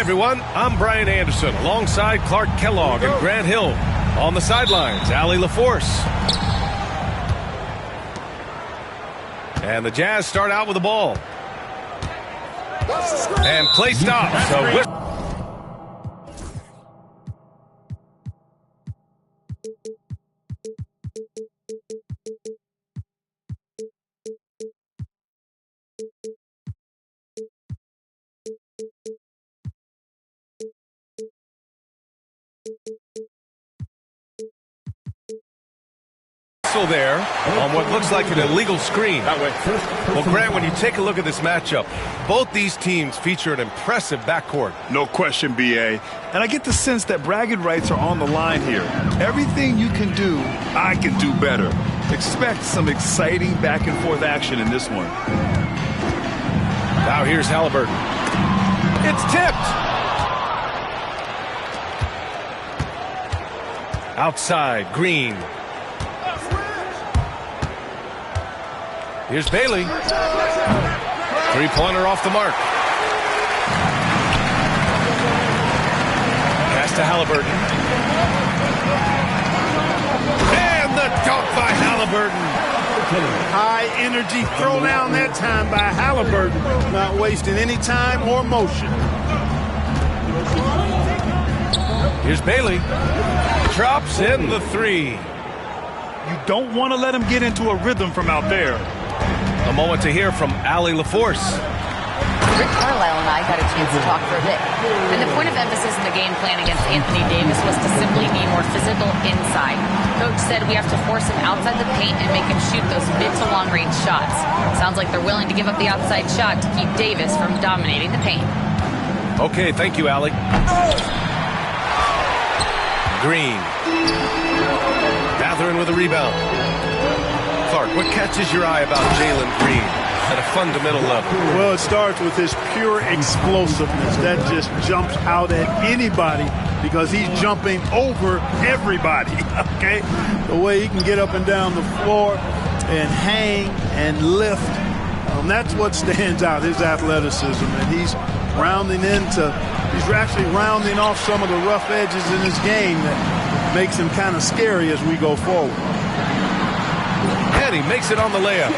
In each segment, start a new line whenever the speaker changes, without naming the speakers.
everyone. I'm Brian Anderson alongside Clark Kellogg and Grant Hill. On the sidelines, Allie LaForce. And the Jazz start out with the ball. And play stops. So there on what looks like an illegal screen. Well, Grant, when you take a look at this matchup, both these teams feature an impressive backcourt.
No question, B.A. And I get the sense that bragging rights are on the line here. Everything you can do, I can do better. Expect some exciting back-and-forth action in this one.
Now here's Halliburton. It's tipped. Outside, Green. Here's Bailey. Three-pointer off the mark. Pass to Halliburton. And the dunk by Halliburton.
High energy throw down that time by Halliburton. Not wasting any time or motion.
Here's Bailey. Drops in the three.
You don't want to let him get into a rhythm from out there.
A moment to hear from Allie LaForce.
Rick Carlisle and I got a chance to talk for a bit. And the point of emphasis in the game plan against Anthony Davis was to simply be more physical inside. Coach said we have to force him outside the paint and make him shoot those mid to long range shots. Sounds like they're willing to give up the outside shot to keep Davis from dominating the paint.
Okay, thank you, Allie. Green. Mathurin with a rebound. Clark, what catches your eye about Jalen Green at a fundamental level?
Well, it starts with his pure explosiveness. That just jumps out at anybody because he's jumping over everybody, okay? The way he can get up and down the floor and hang and lift, that's what stands out, his athleticism. And he's actually rounding off some of the rough edges in his game that makes him kind of scary as we go forward.
And he makes it on the layup.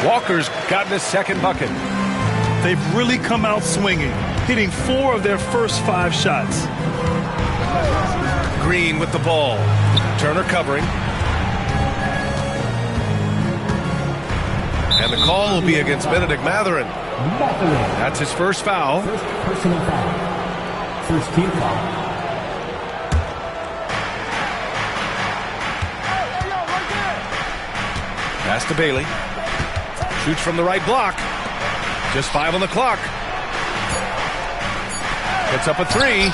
Walker's gotten his second bucket.
They've really come out swinging, hitting 4 of their first 5 shots.
Green with the ball. Turner covering. And the call will be against Benedict Mathurin. That's his first foul.
First personal foul. First team foul.
Pass to Bailey. Shoots from the right block. Just 5 on the clock. Puts up a 3.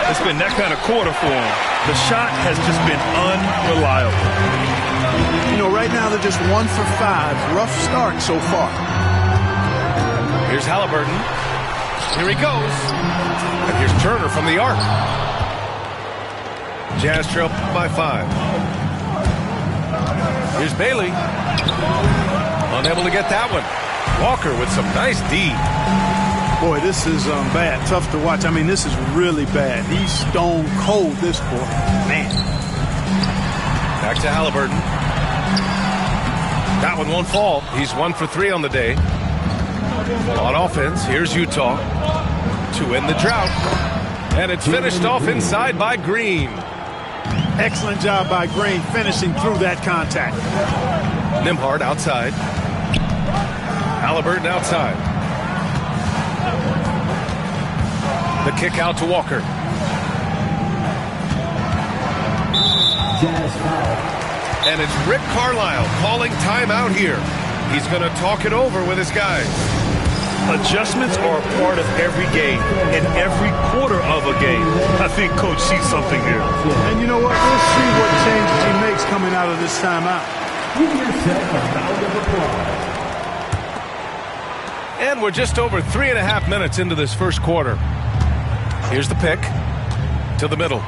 It's been that kind of quarter for him. The shot has just been unreliable.
You know, right now they're just 1 for 5. Rough start so far.
Here's Halliburton. Here he goes. And here's Turner from the arc. Jazz trail by 5. Here's Bailey. Unable to get that one. Walker with some nice D.
Boy, this is bad. Tough to watch. I mean, this is really bad. He's stone cold, this boy. Man.
Back to Halliburton. That one won't fall. He's 1 for 3 on the day. On offense, here's Utah to end the drought. And it's finished off inside by Green.
Excellent job by Green finishing through that contact.
Nembhard outside. Halliburton outside. The kick out to Walker.
Jazz foul.
And it's Rick Carlisle calling timeout here. He's going to talk it over with his guys.
Adjustments are a part of every game and every quarter of a game. I think Coach sees something here.
And you know what? We'll see what changes he makes coming out of this timeout.
Give yourself a round of applause.
And we're just over 3.5 minutes into this first quarter. Here's the pick to the middle.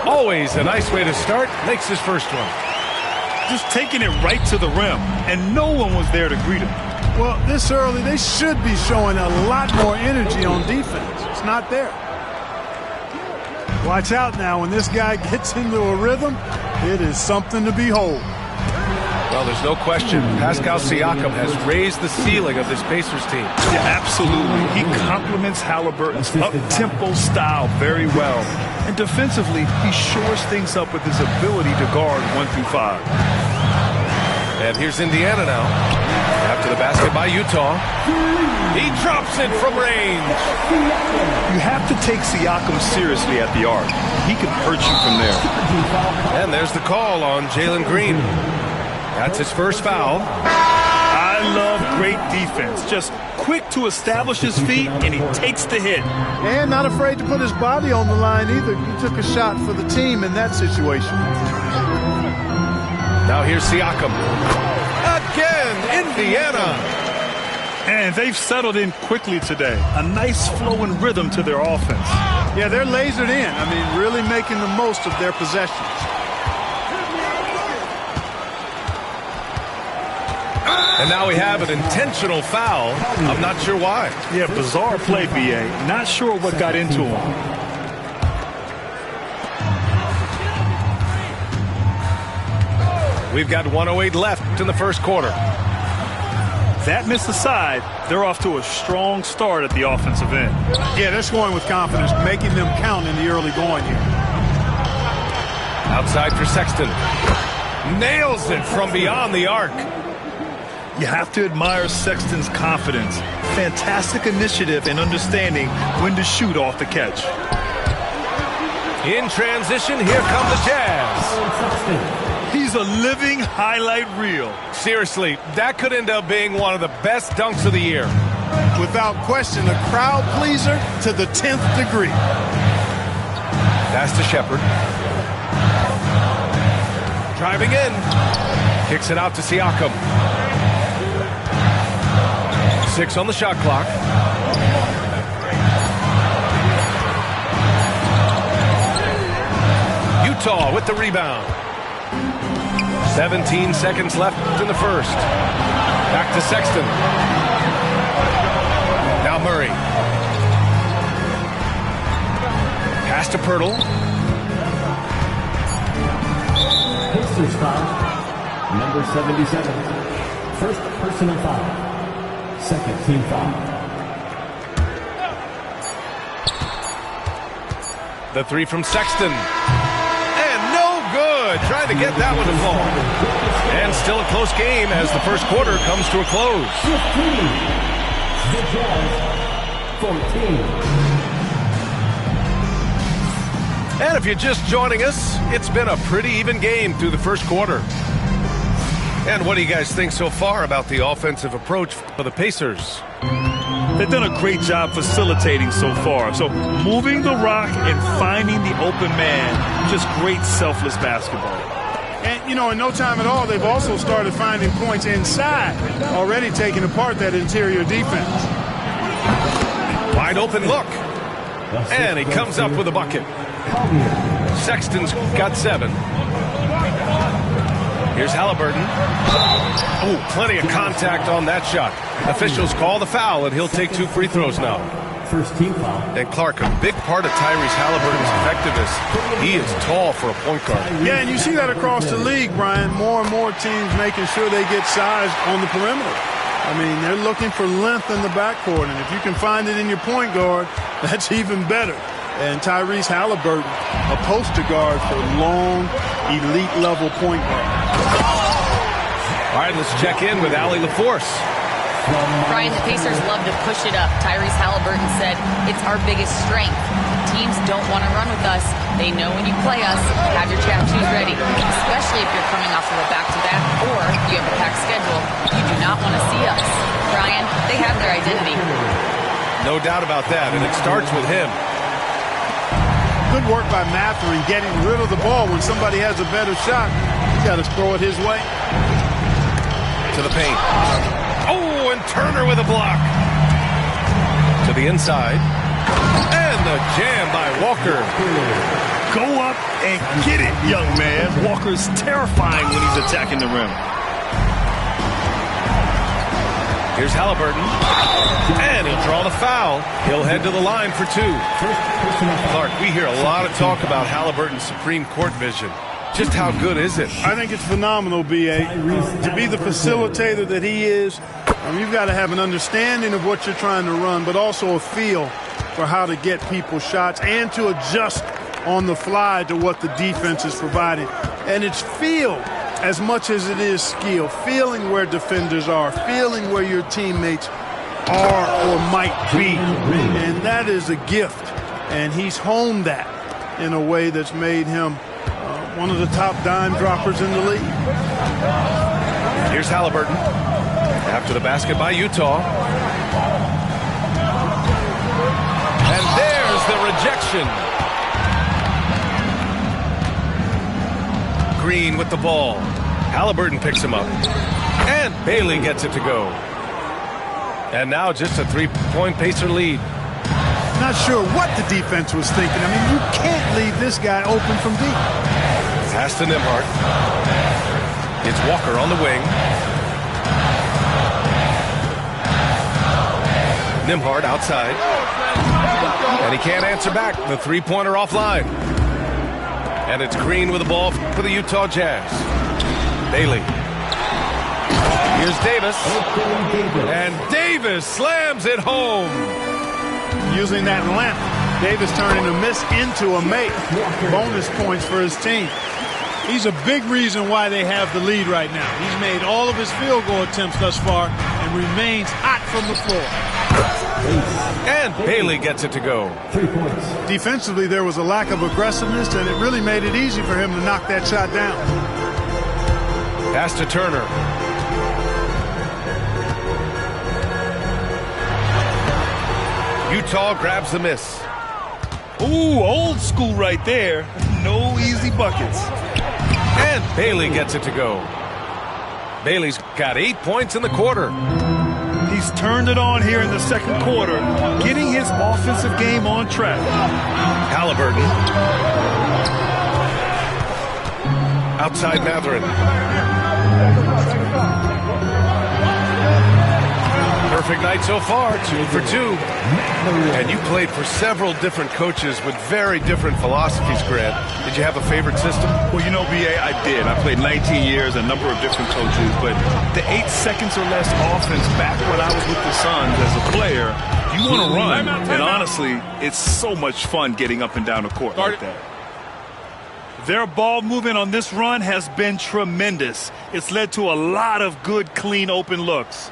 Always a nice way to start. Makes his first one.
Just taking it right to the rim, and no one was there to greet him.
Well, this early, they should be showing a lot more energy on defense. It's not there. Watch out now. When this guy gets into a rhythm, it is something to behold.
Well, there's no question. Pascal Siakam has raised the ceiling of this Pacers team.
Yeah, absolutely. He complements Halliburton's up-tempo style very well. And defensively, he shores things up with his ability to guard 1 through 5.
And here's Indiana now. After the basket by Utah. He drops it from range.
You have to take Siakam seriously at the arc. He can hurt you from there.
And there's the call on Jalen Green. That's his first foul.
I love great defense. Just quick to establish his feet, and he takes the hit.
And not afraid to put his body on the line either. He took a shot for the team in that situation.
Now here's Siakam. Again, Indiana.
And they've settled in quickly today. A nice flow and rhythm to their offense.
Yeah, they're lasered in. I mean, really making the most of their possessions.
And now we have an intentional foul. I'm not sure why.
Yeah, bizarre play, B.A. Not sure what got into him.
We've got 1:08 left in the first quarter.
That miss aside, they're off to a strong start at the offensive end.
Yeah, they're scoring with confidence, making them count in the early going here.
Outside for Sexton. Nails it from beyond the arc.
You have to admire Sexton's confidence. Fantastic initiative and understanding when to shoot off the catch.
In transition, here come the Jazz.
He's a living highlight reel.
Seriously, that could end up being one of the best dunks of the year.
Without question, a crowd pleaser to the 10th degree.
Pass to Shepherd. Driving in. Kicks it out to Siakam. 6 on the shot clock. Utah with the rebound. 17 seconds left in the first. Back to Sexton. Now Murray. Pass to Pirtle.
Pacers foul. Number 77. First personal foul. Second team foul.
The three from Sexton. And no good. Trying to get that one to fall. And still a close game as the first quarter comes to a close.
15. The Jazz. 14.
And if you're just joining us, it's been a pretty even game through the first quarter. And what do you guys think so far about the offensive approach for the Pacers?
They've done a great job facilitating so far. So moving the rock and finding the open man, just great selfless basketball.
And, you know, in no time at all, they've also started finding points inside, already taking apart that interior defense.
Wide open look. And he comes up with a bucket. Sexton's got 7. Here's Halliburton. Oh, plenty of contact on that shot. Officials call the foul, and he'll take 2 free throws now.
First team foul.
And Clark, a big part of Tyrese Halliburton's effectiveness, he is tall for a point guard.
Yeah, and you see that across the league, Brian. More and more teams making sure they get size on the perimeter. I mean, they're looking for length in the backcourt, and if you can find it in your point guard, that's even better. And Tyrese Halliburton, a poster guard for long, elite-level point guard.
All right, let's check in with Allie LaForce.
Brian, the Pacers love to push it up. Tyrese Halliburton said, it's our biggest strength. Teams don't want to run with us. They know when you play us, have your tattoos ready, especially if you're coming off of a back-to-back or you have a packed schedule. You do not want to see us. Brian, they have their identity.
No doubt about that, and it starts with him.
Good work by Mathurin getting rid of the ball when somebody has a better shot. He's got to throw it his way.
To the paint. Oh, and Turner with a block. To the inside. And the jam by Walker.
Go up and get it, young man. Walker's terrifying when he's attacking the rim.
Here's Halliburton. And he'll draw the foul. He'll head to the line for 2. Clark, we hear a lot of talk about Halliburton's Supreme Court vision. Just how good is it?
I think it's phenomenal, B.A. To be the facilitator that he is, you've got to have an understanding of what you're trying to run, but also a feel for how to get people shots and to adjust on the fly to what the defense is providing. And it's feel as much as it is skill, feeling where defenders are, feeling where your teammates are or might be. And that is a gift. And he's honed that in a way that's made him one of the top dime droppers in the league.
Here's Halliburton. After the basket by Utah. And there's the rejection. Green with the ball. Halliburton picks him up. And Bailey gets it to go. And now just a 3-point Pacer lead.
Not sure what the defense was thinking. I mean, you can't leave this guy open from deep.
Pass to Nembhard. It's Walker on the wing. Nembhard outside. And he can't answer back. The 3-pointer offline. And it's Green with the ball for the Utah Jazz. Bailey. Here's Davis. And Davis slams it home.
Using that length, Davis turning a miss into a make. Bonus points for his team. He's a big reason why they have the lead right now. He's made all of his field goal attempts thus far and remains hot from the floor.
And Bailey gets it to go.
3 points.
Defensively, there was a lack of aggressiveness, and it really made it easy for him to knock that shot down.
Pass to Turner. Utah grabs the miss.
Ooh, old school right there. No easy buckets.
And Bailey gets it to go. Bailey's got 8 points in the quarter.
He's turned it on here in the second quarter, getting his offensive game on track.
Halliburton. Outside Mathurin. Perfect night so far, 2 for 2. And you played for several different coaches with very different philosophies, Grant. Did you have a favorite system?
Well, you know, B.A., I did. I played 19 years, a number of different coaches, but the 8 seconds or less offense back when I was with the Suns as a player, you want to run. And honestly, it's so much fun getting up and down the court like that. Their ball movement on this run has been tremendous. It's led to a lot of good, clean, open looks.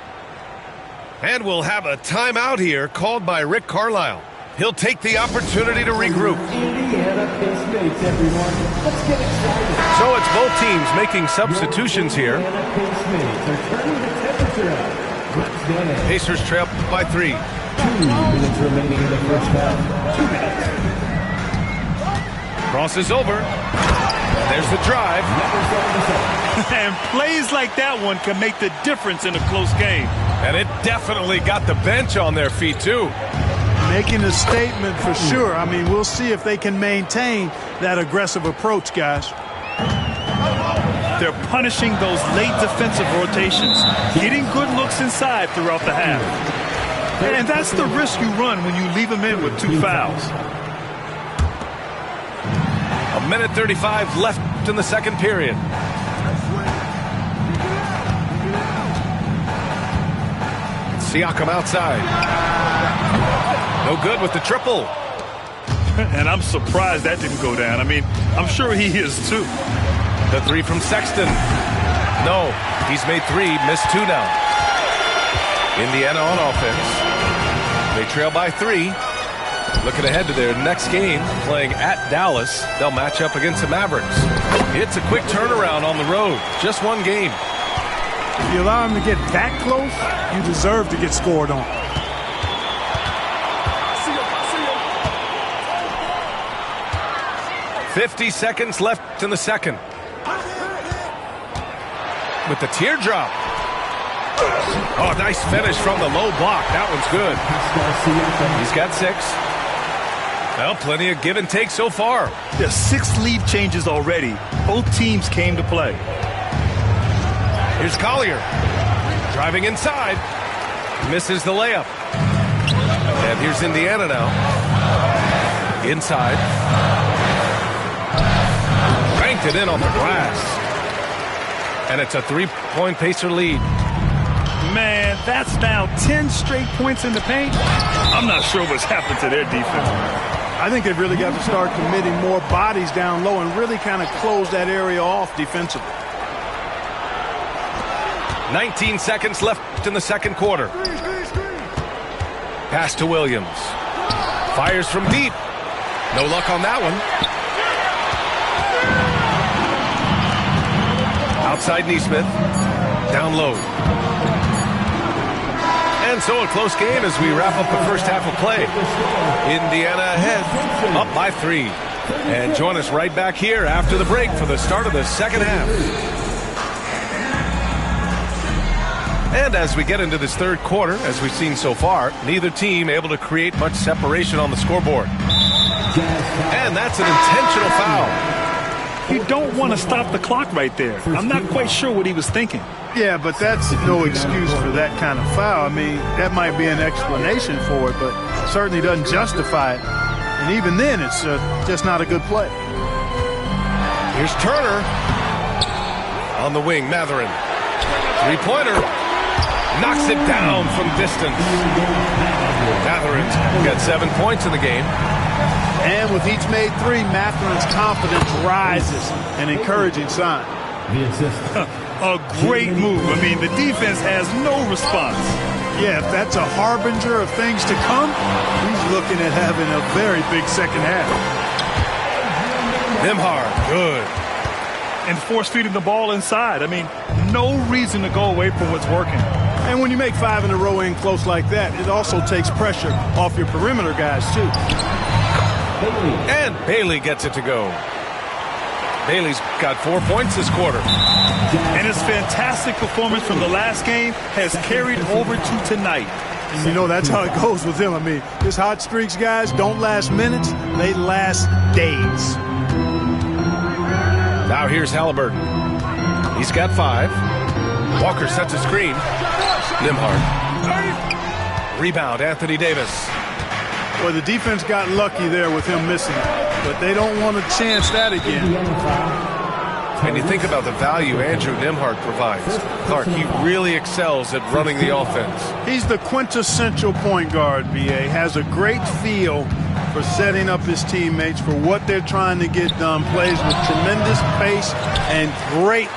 And we'll have a timeout here called by Rick Carlisle. He'll take the opportunity to regroup.
Indiana Pace-Mates, everyone. Let's get excited.
So it's both teams making substitutions here.
Indiana Pace-Mates are turning the temperature up. Wednesday.
Pacers trail by 3.
2 minutes remaining in the first half. 2 minutes.
Crosses over. There's the drive.
And plays like that one can make the difference in a close game.
And it definitely got the bench on their feet, too.
Making a statement for sure. I mean, we'll see if they can maintain that aggressive approach, guys.
They're punishing those late defensive rotations, getting good looks inside throughout the half. And that's the risk you run when you leave them in with 2 fouls.
1:35 left in the second period. Siakam outside. No good with the triple.
And I'm surprised that didn't go down. I mean, I'm sure he is too.
The 3 from Sexton. No, he's made 3, missed 2 now. Indiana on offense. They trail by 3. Looking ahead to their next game, playing at Dallas. They'll match up against the Mavericks. It's a quick turnaround on the road. Just 1 game.
If you allow him to get that close, you deserve to get scored on.
"50 seconds left in the second. With the teardrop. Oh, nice finish from the low block. That one's good. He's got 6. Well, plenty of give and take so far.
There's 6 lead changes already. Both teams came to play.
Here's Collier. Driving inside. Misses the layup. And here's Indiana now. Inside. Banked it in on the glass. And it's a 3-point Pacer lead.
Man, that's now 10 straight points in the paint. I'm not sure what's happened to their defense.
I think they've really got to start committing more bodies down low and really kind of close that area off defensively.
19 seconds left in the second quarter. Pass to Williams. Fires from deep. No luck on that one. Outside Nesmith. Down low. And so a close game as we wrap up the first half of play. Indiana ahead, up by 3. And join us right back here after the break for the start of the second half. And as we get into this third quarter, as we've seen so far, neither team able to create much separation on the scoreboard. And that's an intentional foul.
You don't want to stop the clock right there. I'm not quite sure what he was thinking.
Yeah, but that's no excuse for that kind of foul. I mean, that might be an explanation for it, but certainly doesn't justify it. And even then, it's just not a good play.
Here's Turner. On the wing, Matherin. Three-pointer. Knocks it down from distance. Matherin's got 7 points in the game.
And with each made 3, Matherin's confidence rises, an encouraging sign.
A great move. I mean, the defense has no response.
Yeah, if that's a harbinger of things to come, he's looking at having a very big second half.
Nembhard, good.
And force feeding the ball inside. I mean, no reason to go away from what's working.
And when you make 5 in a row in close like that, it also takes pressure off your perimeter guys, too.
And Bailey gets it to go. Bailey's got 4 points this quarter.
And his fantastic performance from the last game has carried over to tonight.
And you know, that's how it goes with him. I mean, his hot streaks, guys, don't last minutes. They last days.
Now here's Halliburton. He's got 5. Walker sets a screen. Nembhard. Rebound, Anthony Davis.
Well, the defense got lucky there with him missing, but they don't want to chance that again.
And you think about the value Andrew Nembhard provides. Clark, he really excels at running the offense.
He's the quintessential point guard, B.A. Has a great feel for setting up his teammates for what they're trying to get done. Plays with tremendous pace and great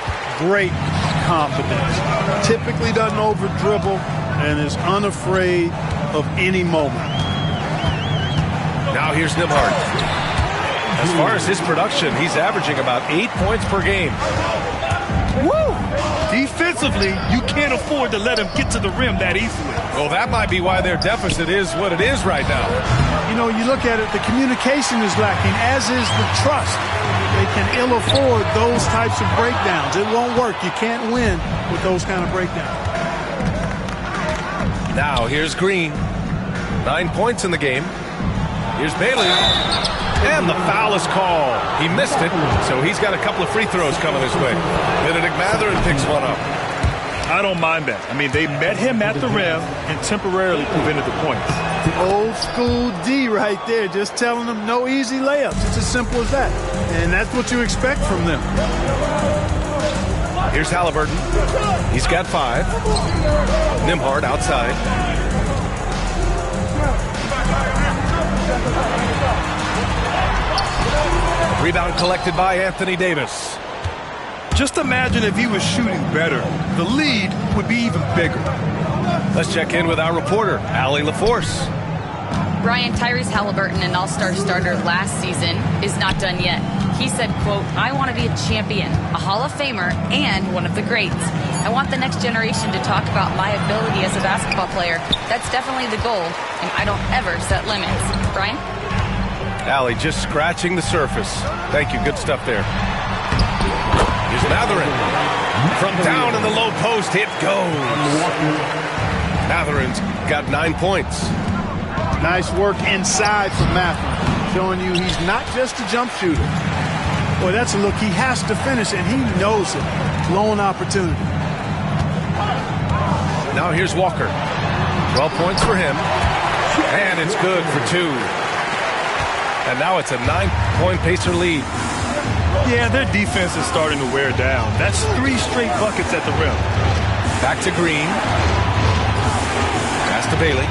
confidence. Typically doesn't over-dribble and is unafraid of any moment.
Now here's Nembhard. As far as his production, he's averaging about 8 points per game.
Woo! Defensively, you can't afford to let him get to the rim that easily.
Well, that might be why their deficit is what it is right now.
You know, you look at it, the communication is lacking, as is the trust. They can ill afford those types of breakdowns. It won't work. You can't win with those kind of breakdowns.
Now here's Green. 9 points in the game. Here's Bailey. And the foul is called. He missed it, so he's got a couple of free throws coming his way. Benedict Matherin picks one up.
I don't mind that. I mean, they met him at the rim and temporarily prevented the points.
Old school D right there, just telling them no easy layups. It's as simple as that. And that's what you expect from them.
Here's Halliburton. He's got 5. Nembhard outside. Rebound collected by Anthony Davis.
Just imagine if he was shooting better. The lead would be even bigger.
Let's check in with our reporter, Allie LaForce.
Brian, Tyrese Halliburton, an all-star starter last season, is not done yet. He said, quote, "I want to be a champion, a Hall of Famer, and one of the greats. I want the next generation to talk about my ability as a basketball player. That's definitely the goal, and I don't ever set limits." Brian?
Allie just scratching the surface. Thank you. Good stuff there. Here's Matherin. From down in the low post, it goes. Matherin's got 9 points.
Nice work inside from Matherin, showing you he's not just a jump shooter. Boy, that's a look he has to finish, and he knows it. Lone opportunity.
Now here's Walker. 12 points for him. And it's good for 2. And now it's a 9-point Pacer lead.
Yeah, their defense is starting to wear down. That's 3 straight buckets at the rim.
Back to Green. Pass to Bailey.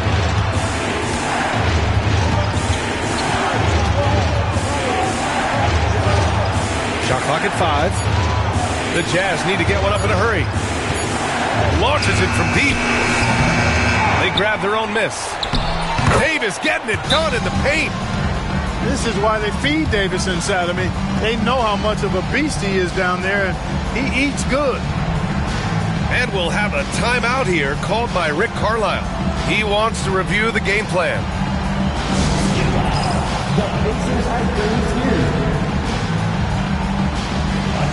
Shot clock at 5. The Jazz need to get one up in a hurry. Launches it from deep. They grab their own miss. Davis getting it done in the paint.
This is why they feed Davis inside. I mean, they know how much of a beast he is down there, and he eats good.
And we'll have a timeout here called by Rick Carlisle. He wants to review the game plan.
The Pacers are here.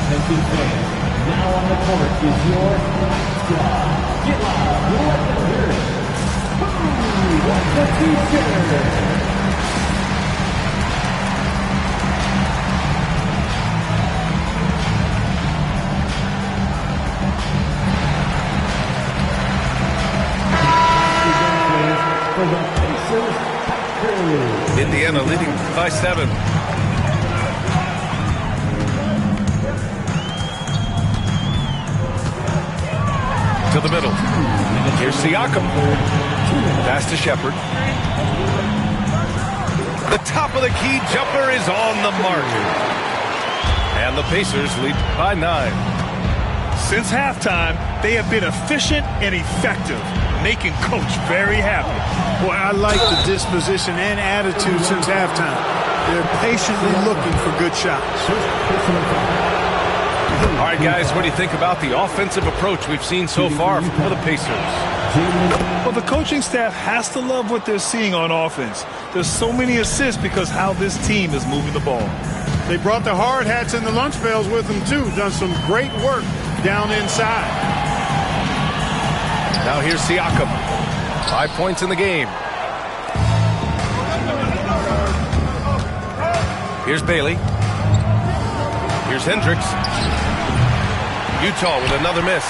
Attention fans, now on the court is your squad. Get loud, let them hear it. Who wants the T-shirt?
Indiana leading by 7. To the middle. Here's Siakam. Pass to Shepherd. The top of the key jumper is on the mark. And the Pacers lead by 9.
Since halftime, they have been efficient and effective, making Coach very happy.
Boy, I like the disposition and attitude since halftime. They're patiently looking for good shots.
All right, guys, what do you think about the offensive approach we've seen so far for the Pacers?
Well, the coaching staff has to love what they're seeing on offense. There's so many assists because how this team is moving the ball.
They brought the hard hats and the lunch pails with them, too. Done some great work down inside.
Now here's Siakam. 5 points in the game. Here's Bailey. Here's Hendricks. Utah with another miss.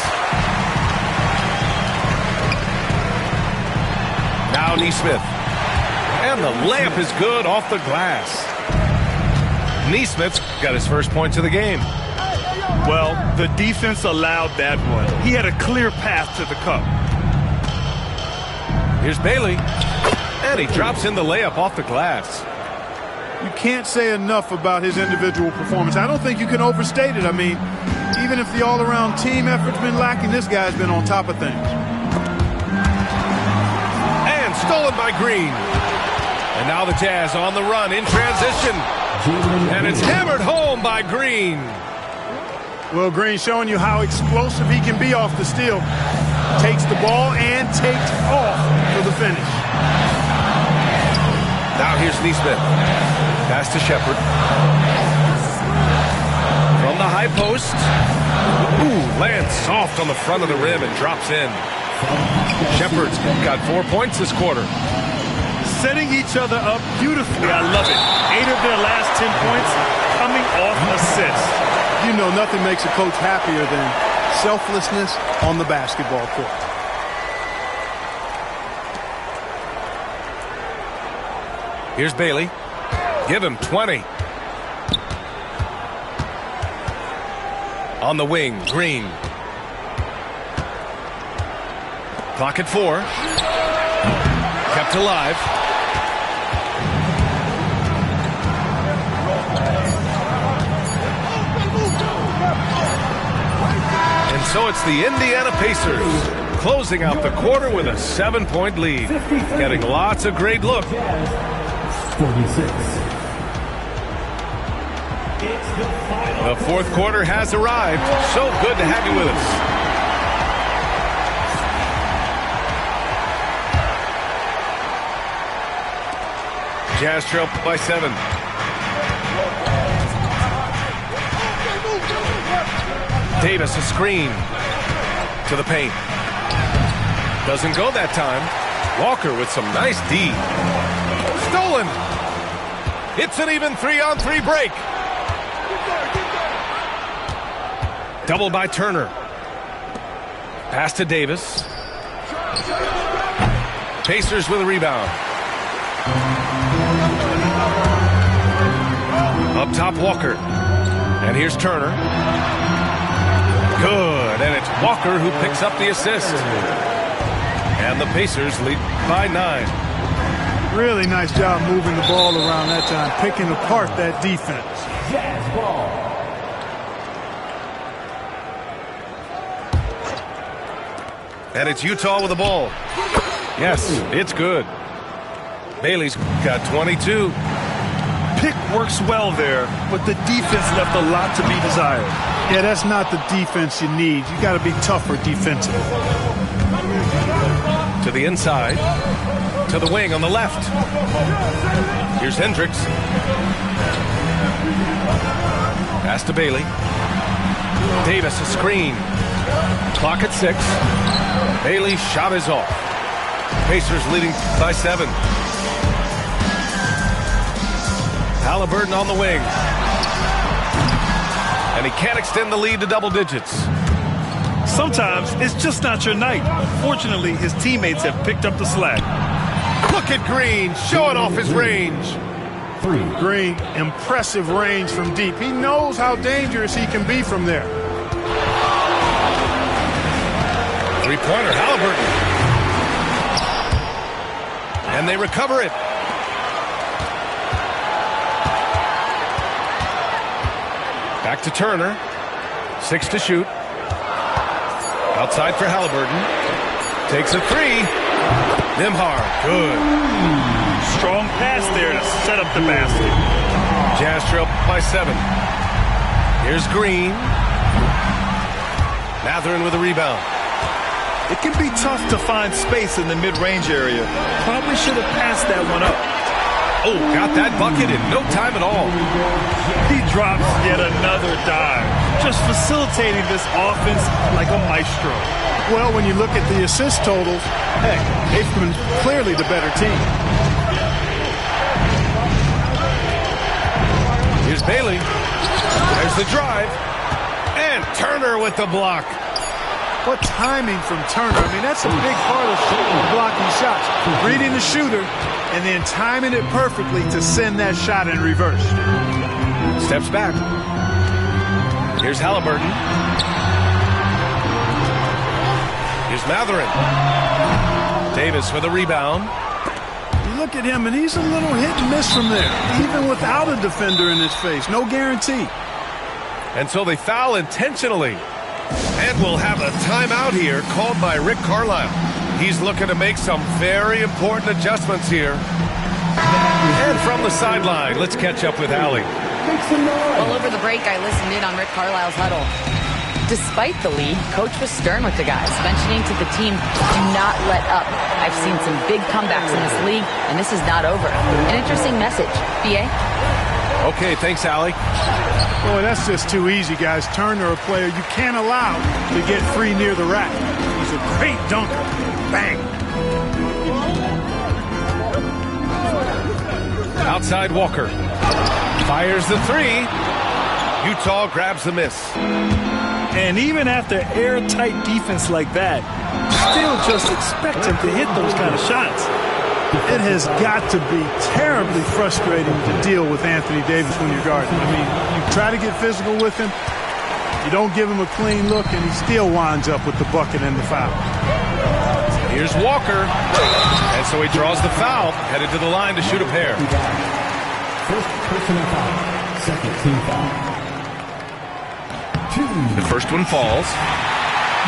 Now Nesmith. And the layup is good off the glass. Nesmith's got his first points of the game.
Well, the defense allowed that one. He had a clear path to the cup.
Here's Bailey. And he drops in the layup off the glass.
You can't say enough about his individual performance. I don't think you can overstate it. I mean, even if the all-around team effort's been lacking, this guy's been on top of things.
And stolen by Green. And now the Jazz on the run in transition. And it's hammered home by Green.
Well, Green showing you how explosive he can be off the steal. Takes the ball and takes off for the finish.
Now here's Nesmith. Pass to Shepherd. From the high post. Ooh, lands soft on the front of the rim and drops in. Shepherd's got 4 points this quarter.
Setting each other up beautifully. I love it. 8 of their last 10 points coming off assists.
You know, nothing makes a coach happier than selflessness on the basketball court.
Here's Bailey. Give him 20. On the wing, Green. Clock at 4. Kept alive. And so it's the Indiana Pacers closing out the quarter with a 7-point lead. Getting lots of great looks.
46.
The fourth quarter has arrived. So good to have you with us. Jazz trail by 7. Davis a screen to the paint. Doesn't go that time. Walker with some nice D. Stolen. It's an even 3-on-3 break. Double by Turner. Pass to Davis. Pacers with a rebound. Up top, Walker. And here's Turner. Good, and it's Walker who picks up the assist. And the Pacers lead by 9.
Really nice job moving the ball around that time, picking apart that defense.
Jazz ball.
And it's Utah with the ball. Yes, it's good. Bailey's got 22.
Pick works well there, but the defense left a lot to be desired.
Yeah, that's not the defense you need. You got to be tougher defensively.
To the inside. To the wing on the left. Here's Hendricks. Pass to Bailey. Davis, a screen. Clock at 6. Bailey's shot is off. Pacers leading by 7. Halliburton on the wing. And he can't extend the lead to double digits.
Sometimes it's just not your night. Fortunately, his teammates have picked up the slack.
Look at Green showing off his range.
3.
Green, impressive range from deep. He knows how dangerous he can be from there.
Three-pointer, Halliburton. And they recover it. Back to Turner. 6 to shoot. Outside for Halliburton. Takes a 3. Nembhard, good.
Strong pass there to set up the basket.
Jazz trail by 7. Here's Green. Mathurin with a rebound.
It can be tough to find space in the mid-range area. Probably should have passed that one up.
Oh, got that bucket in no time at all.
He drops yet another dive, just facilitating this offense like a maestro.
Well, when you look at the assist totals, heck, they've been clearly the better team.
Here's Bailey. There's the drive. And Turner with the block.
What timing from Turner. I mean, that's a big part of blocking shots. Reading the shooter and then timing it perfectly to send that shot in reverse.
Steps back. Here's Halliburton. Here's Mathurin. Davis with a rebound.
You look at him, and he's a little hit and miss from there, even without a defender in his face. No guarantee.
And so they foul intentionally. And we'll have a timeout here called by Rick Carlisle. He's looking to make some very important adjustments here. And from the sideline, let's catch up with Allie.
Well, over the break, I listened in on Rick Carlisle's huddle. Despite the lead, Coach was stern with the guys, mentioning to the team, do not let up. I've seen some big comebacks in this league, and this is not over. An interesting message. B.A.?
Okay, thanks, Allie.
Boy, that's just too easy, guys. Turner, a player you can't allow to get free near the rack. He's a great dunker. Bang.
Outside Walker. Fires the 3. Utah grabs the miss.
And even after airtight defense like that, still just expect him to hit those kind of shots.
It has got to be terribly frustrating to deal with Anthony Davis when you're guarding. I mean, you try to get physical with him, you don't give him a clean look, and he still winds up with the bucket and the foul.
Here's Walker. And so he draws the foul, headed to the line to shoot a pair.
First personal foul. Second team foul. 2.
The first one falls.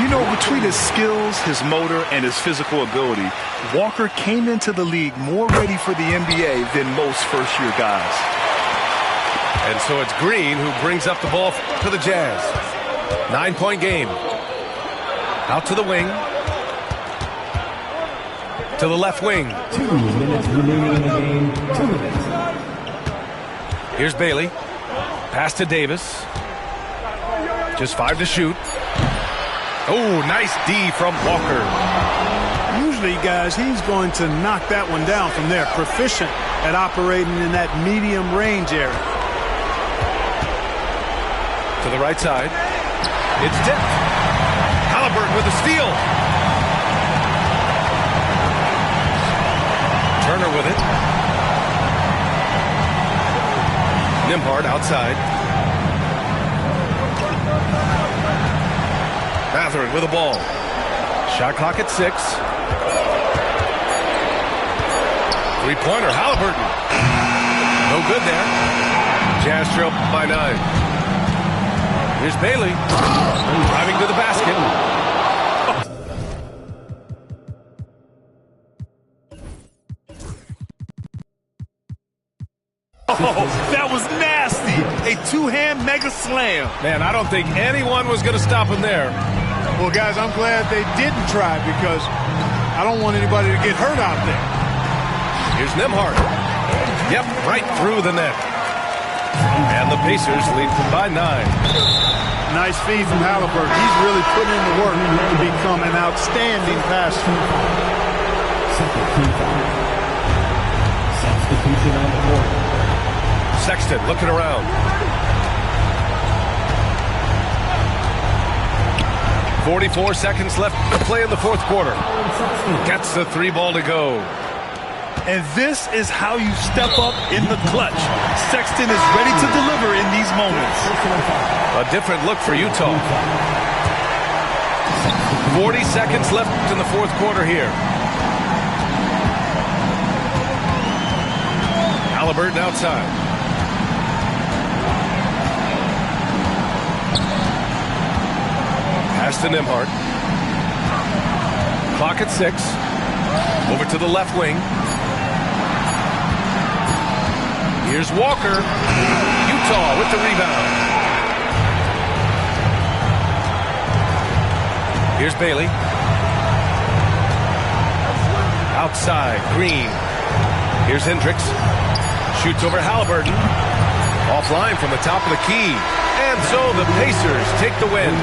You know, between his skills, his motor, and his physical ability, Walker came into the league more ready for the NBA than most first-year guys.
And so it's Green who brings up the ball to the Jazz. 9-point game. Out to the wing. To the left wing.
2 minutes remaining in the game. 2 minutes.
Here's Bailey. Pass to Davis. Just 5 to shoot. Oh, nice D from Walker.
Usually, guys, he's going to knock that one down from there. Proficient at operating in that medium range area.
To the right side. It's tipped. Halliburton with a steal. Turner with it. Nembhard outside. Mathurin with the ball. Shot clock at 6. Three-pointer, Halliburton. No good there. Jazz trail by 9. Here's Bailey. Driving to the basket.
Oh, that was nasty. A two-hand mega slam.
Man, I don't think anyone was going to stop him there.
Well, guys, I'm glad they didn't try because I don't want anybody to get hurt out there.
Here's Nembhard. Yep, right through the net. And the Pacers lead by 9.
Nice feed from Halliburton. He's really putting in the work to become an outstanding passer.
Second team foul. Substitution on the court.
Sexton looking around. 44 seconds left to play in the fourth quarter. Gets the 3 ball to go.
And this is how you step up in the clutch. Sexton is ready to deliver in these moments.
A different look for Utah. 40 seconds left in the fourth quarter here. Halliburton outside. Pass to Nembhard. Clock at 6. Over to the left wing. Here's Walker. Utah with the rebound. Here's Bailey. Outside, Green. Here's Hendricks. Shoots over Halliburton. Offline from the top of the key. And so the Pacers take the win.